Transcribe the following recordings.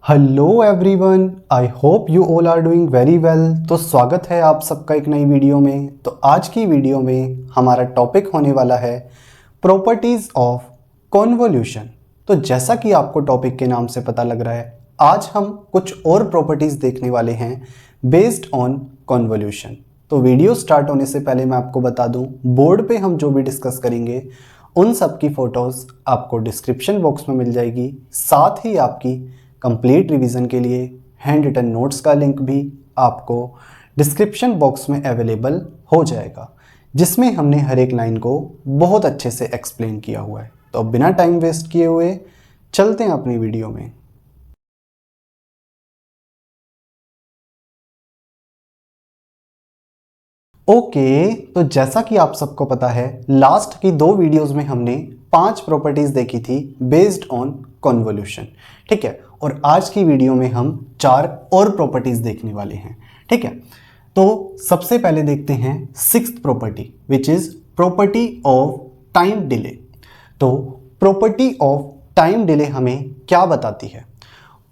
Hello everyone, I hope you all are doing very well. तो स्वागत है आप सबका एक नई वीडियो में। तो आज की वीडियो में हमारा टॉपिक होने वाला है प्रॉपर्टीज़ ऑफ कॉन्वोल्यूशन। तो जैसा कि आपको टॉपिक के नाम से पता लग रहा है, आज हम कुछ और प्रॉपर्टीज़ देखने वाले हैं बेस्ड ऑन कॉन्वोल्यूशन। तो वीडियो स्टार्ट होने से पहले मैं आपको बता दूं, बोर्ड पे हम जो भी डिस्कस करेंगे उन सब की फ़ोटोज़ आपको डिस्क्रिप्शन बॉक्स में मिल जाएगी। साथ ही आपकी कंप्लीट रिवीजन के लिए हैंड रिटन नोट्स का लिंक भी आपको डिस्क्रिप्शन बॉक्स में अवेलेबल हो जाएगा, जिसमें हमने हर एक लाइन को बहुत अच्छे से एक्सप्लेन किया हुआ है। तो अब बिना टाइम वेस्ट किए हुए चलते हैं अपनी वीडियो में। ओके, तो जैसा कि आप सबको पता है, लास्ट की 2 वीडियोस में हमने 5 प्रॉपर्टीज देखी थी बेस्ड ऑन कॉन्वोल्यूशन। ठीक है, और आज की वीडियो में हम 4 और प्रॉपर्टीज देखने वाले हैं। ठीक है, तो सबसे पहले देखते हैं 6th property, which is property of time delay. तो प्रॉपर्टी ऑफ टाइम डिले हमें क्या बताती है?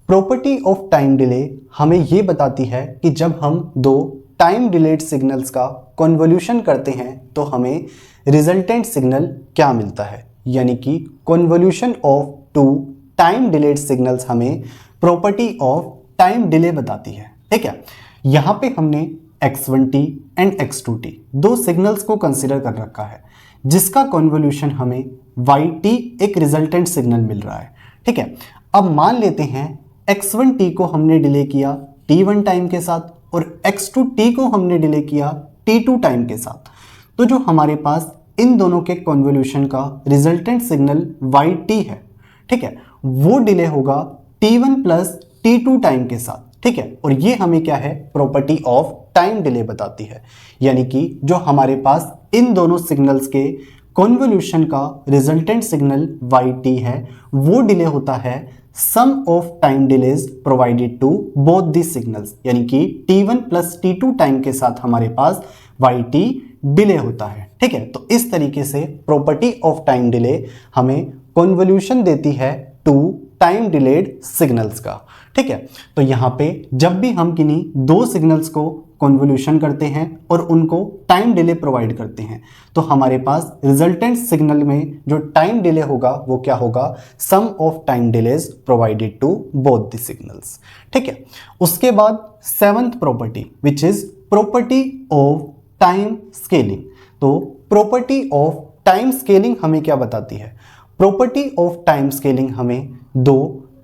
प्रॉपर्टी ऑफ टाइम डिले हमें ये बताती है कि जब हम दो टाइम डिलेड सिग्नल्स का कन्वोल्यूशन करते हैं तो हमें रिजल्टेंट सिग्नल क्या मिलता है। यानी कि convolution of 2 time delayed signals हमें प्रॉपर्टी ऑफ टाइम डिले बताती है। ठीक है, यहाँ पे हमने x1t एंड x2t 2 सिग्नल्स को कंसिडर कर रखा है, जिसका कन्वोल्यूशन हमें yt एक रिजल्टेंट सिग्नल मिल रहा है। ठीक है, अब मान लेते हैं x1t को हमने डिले किया t1 टाइम के साथ और x2t को हमने डिले किया t2 टाइम के साथ। तो जो हमारे पास इन दोनों के कन्वोल्यूशन का रिजल्टेंट सिग्नल yt है, ठीक है, वो डिले होगा t1 प्लस t2 टाइम के साथ। ठीक है, और ये हमें क्या है, प्रॉपर्टी ऑफ टाइम डिले बताती है। यानी कि जो हमारे पास इन दोनों सिग्नल्स के कन्वोल्यूशन का रिजल्टेंट सिग्नल yt है, वो डिले होता है sum of time delays provided to both the signals. यानी कि t1 प्लस t2 टाइम के साथ हमारे पास yt डिले होता है। ठीक है, तो इस तरीके से प्रॉपर्टी ऑफ टाइम डिले हमें कन्वोल्यूशन देती है 2 टाइम डिलेड सिग्नल्स का। ठीक है, तो यहाँ पे जब भी हम किन्हीं 2 सिग्नल्स को कन्वोल्यूशन करते हैं और उनको टाइम डिले प्रोवाइड करते हैं, तो हमारे पास रिजल्टेंट सिग्नल में जो टाइम डिले होगा वो क्या होगा, sum of time delays provided to both the signals. ठीक है, उसके बाद 7th property, which is property of time scaling. तो प्रॉपर्टी ऑफ टाइम स्केलिंग हमें क्या बताती है? प्रॉपर्टी ऑफ टाइम स्केलिंग हमें 2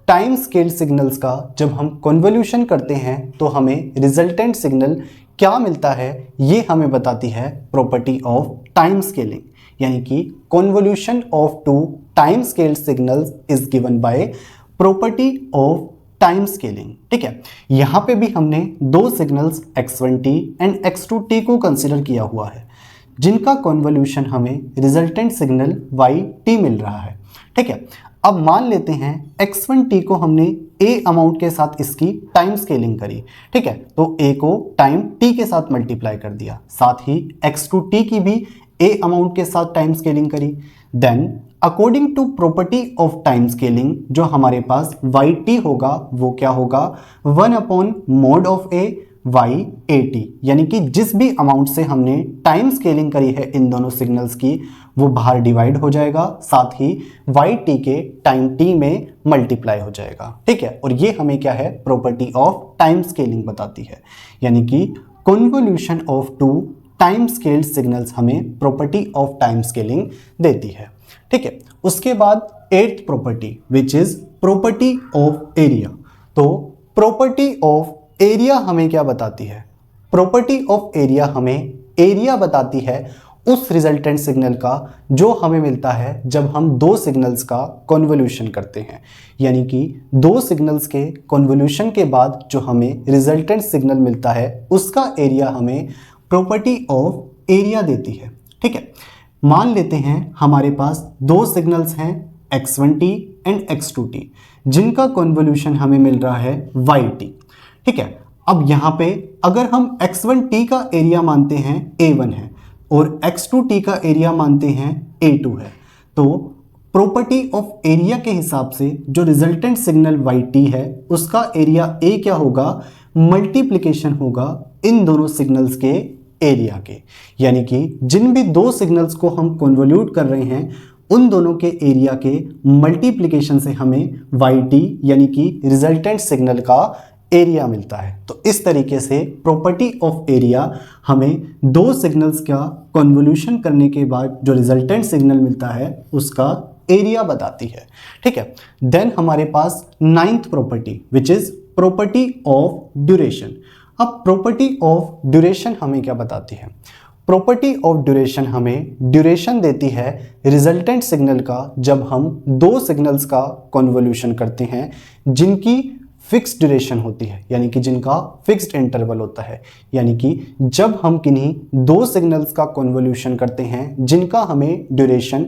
टाइम स्केल सिग्नल्स का जब हम कन्वोल्यूशन करते हैं तो हमें रिजल्टेंट सिग्नल क्या मिलता है, ये हमें बताती है प्रॉपर्टी ऑफ टाइम स्केलिंग। यानी कि convolution of 2 time scale signals is given by property of time scaling. ठीक है, यहाँ पे भी हमने 2 सिग्नल्स x1t एंड x2t को कंसिडर किया हुआ है, जिनका कन्वोल्यूशन हमें रिजल्टेंट सिग्नल yt मिल रहा है। ठीक है, अब मान लेते हैं x1t को हमने a अमाउंट के साथ इसकी टाइम स्केलिंग करी। ठीक है, तो a को टाइम t के साथ मल्टीप्लाई कर दिया, साथ ही x2t की भी a अमाउंट के साथ टाइम स्केलिंग करी। Then according to property of time scaling जो हमारे पास yt होगा वो क्या होगा, 1/mod of a y at। यानी कि जिस भी अमाउंट से हमने टाइम स्केलिंग करी है इन दोनों सिग्नल्स की, वो बाहर डिवाइड हो जाएगा, साथ ही yt के टाइम t में मल्टीप्लाई हो जाएगा। ठीक है, और ये हमें क्या है, प्रॉपर्टी ऑफ टाइम स्केलिंग बताती है। यानी कि convolution of 2 time scaled signals हमें प्रॉपर्टी ऑफ टाइम स्केलिंग देती है। ठीक है, उसके बाद 8th property, which is property of area. तो प्रॉपर्टी ऑफ एरिया हमें क्या बताती है? प्रॉपर्टी ऑफ एरिया हमें एरिया बताती है उस रिजल्टेंट सिग्नल का जो हमें मिलता है जब हम 2 सिग्नल्स का कन्वोल्यूशन करते हैं। यानी कि 2 सिग्नल्स के कन्वोल्यूशन के बाद जो हमें रिजल्टेंट सिग्नल मिलता है उसका एरिया हमें प्रॉपर्टी ऑफ एरिया देती है। ठीक है, मान लेते हैं हमारे पास 2 सिग्नल्स हैं x1t एंड x2t, जिनका कन्वोल्यूशन हमें मिल रहा है yt। ठीक है, अब यहाँ पे अगर हम x1t का एरिया मानते हैं a1 है और x2t का एरिया मानते हैं a2 है, तो प्रॉपर्टी ऑफ एरिया के हिसाब से जो रिजल्टेंट सिग्नल yt है उसका एरिया a क्या होगा, मल्टीप्लिकेशन होगा इन दोनों सिग्नल्स के एरिया के। यानी कि जिन भी दो सिग्नल्स को हम कन्वोल्यूट कर रहे हैं उन दोनों के एरिया के मल्टीप्लिकेशन से हमें yt यानी कि रिजल्टेंट सिग्नल का एरिया मिलता है। तो इस तरीके से प्रॉपर्टी ऑफ एरिया हमें दो सिग्नल्स का कन्वोल्यूशन करने के बाद जो रिजल्टेंट सिग्नल मिलता है उसका एरिया बताती है। ठीक है, देन हमारे पास ninth property which is property of duration. अब प्रॉपर्टी ऑफ ड्यूरेशन हमें क्या बताती है? प्रॉपर्टी ऑफ ड्यूरेशन हमें ड्यूरेशन देती है रिजल्टेंट सिग्नल का जब हम दो सिग्नल्स का कन्वोल्यूशन करते हैं जिनकी फिक्स्ड ड्यूरेशन होती है, यानी कि जिनका फिक्स्ड इंटरवल होता है। यानी कि जब हम किन्हीं दो सिग्नल्स का कन्वोल्यूशन करते हैं जिनका हमें ड्यूरेशन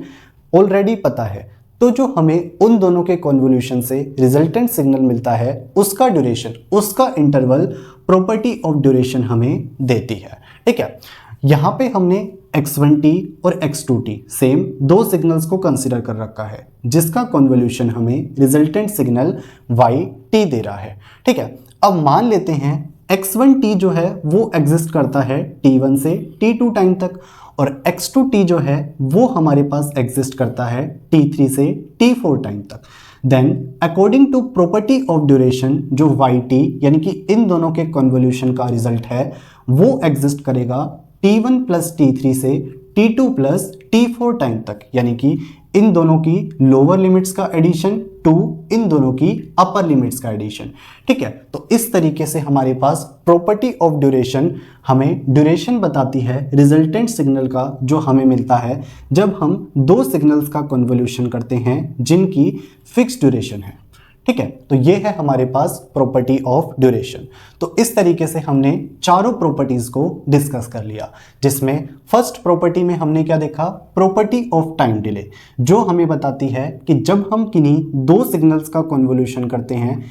ऑलरेडी पता है, तो जो हमें उन दोनों के कन्वोल्यूशन से रिजल्टेंट सिग्नल मिलता है उसका ड्यूरेशन, उसका इंटरवल प्रॉपर्टी ऑफ ड्यूरेशन हमें देती है। ठीक है, यहाँ पे हमने x1t और x2t सेम दो सिग्नल्स को कंसीडर कर रखा है जिसका कन्वोल्यूशन हमें रिजल्टेंट सिग्नल yt दे रहा है। ठीक है, अब मान लेते हैं x1t जो है वो एग्जिस्ट करता है t1 से t2 टाइम तक और x2t जो है वो हमारे पास एग्जिस्ट करता है t3 से t4 टाइम तक। Then according to property of duration जो yt यानी कि इन दोनों के कन्वोल्यूशन का रिजल्ट है वो एग्जिस्ट करेगा t1 प्लस t3 से t2 प्लस t4 टाइम तक, यानी कि इन दोनों की लोअर लिमिट्स का एडिशन टू इन दोनों की अपर लिमिट्स का एडिशन। ठीक है, तो इस तरीके से हमारे पास प्रॉपर्टी ऑफ ड्यूरेशन हमें ड्यूरेशन बताती है रिजल्टेंट सिग्नल का जो हमें मिलता है जब हम दो सिग्नल्स का कन्वोल्यूशन करते हैं जिनकी फिक्स्ड ड्यूरेशन है। ठीक है, तो ये है हमारे पास प्रॉपर्टी ऑफ ड्यूरेशन। तो इस तरीके से हमने चारों प्रॉपर्टीज को डिस्कस कर लिया, जिसमें फर्स्ट प्रॉपर्टी में हमने क्या देखा, प्रॉपर्टी ऑफ टाइम डिले, जो हमें बताती है कि जब हम किन्हीं दो सिग्नल्स का कन्वोल्यूशन करते हैं,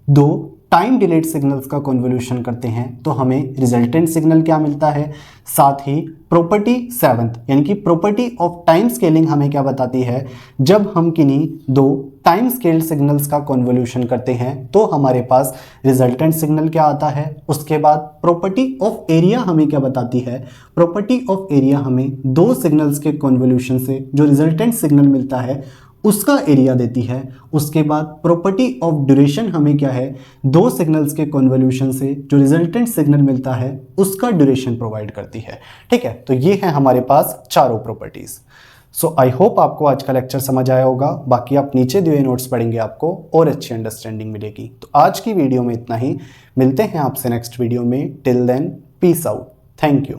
दो टाइम डिलेड सिग्नल्स का कन्वोल्यूशन करते हैं, तो हमें रिजल्टेंट सिग्नल क्या मिलता है। साथ ही प्रॉपर्टी सेवंथ यानी कि प्रॉपर्टी ऑफ टाइम स्केलिंग हमें क्या बताती है, जब हम किन्हीं दो टाइम स्केल्ड सिग्नल्स का कन्वोल्यूशन करते हैं तो हमारे पास रिजल्टेंट सिग्नल क्या आता है। उसके बाद प्रॉपर्टी ऑफ एरिया हमें क्या बताती है, प्रॉपर्टी ऑफ एरिया हमें दो सिग्नल्स के कन्वोल्यूशन से जो रिजल्टेंट सिग्नल मिलता है उसका एरिया देती है। उसके बाद प्रॉपर्टी ऑफ ड्यूरेशन हमें क्या है, दो सिग्नल्स के कन्वोल्यूशन से जो रिजल्टेंट सिग्नल मिलता है उसका ड्यूरेशन प्रोवाइड करती है। ठीक है, तो ये है हमारे पास चारों प्रॉपर्टीज। सो आई होप आपको आज का लेक्चर समझ आया होगा। बाकी आप नीचे दिए नोट्स पढ़ेंगे आपको और अच्छी अंडरस्टैंडिंग मिलेगी। तो आज की वीडियो में इतना ही, मिलते हैं आपसे नेक्स्ट वीडियो में। Till then peace out, thank you.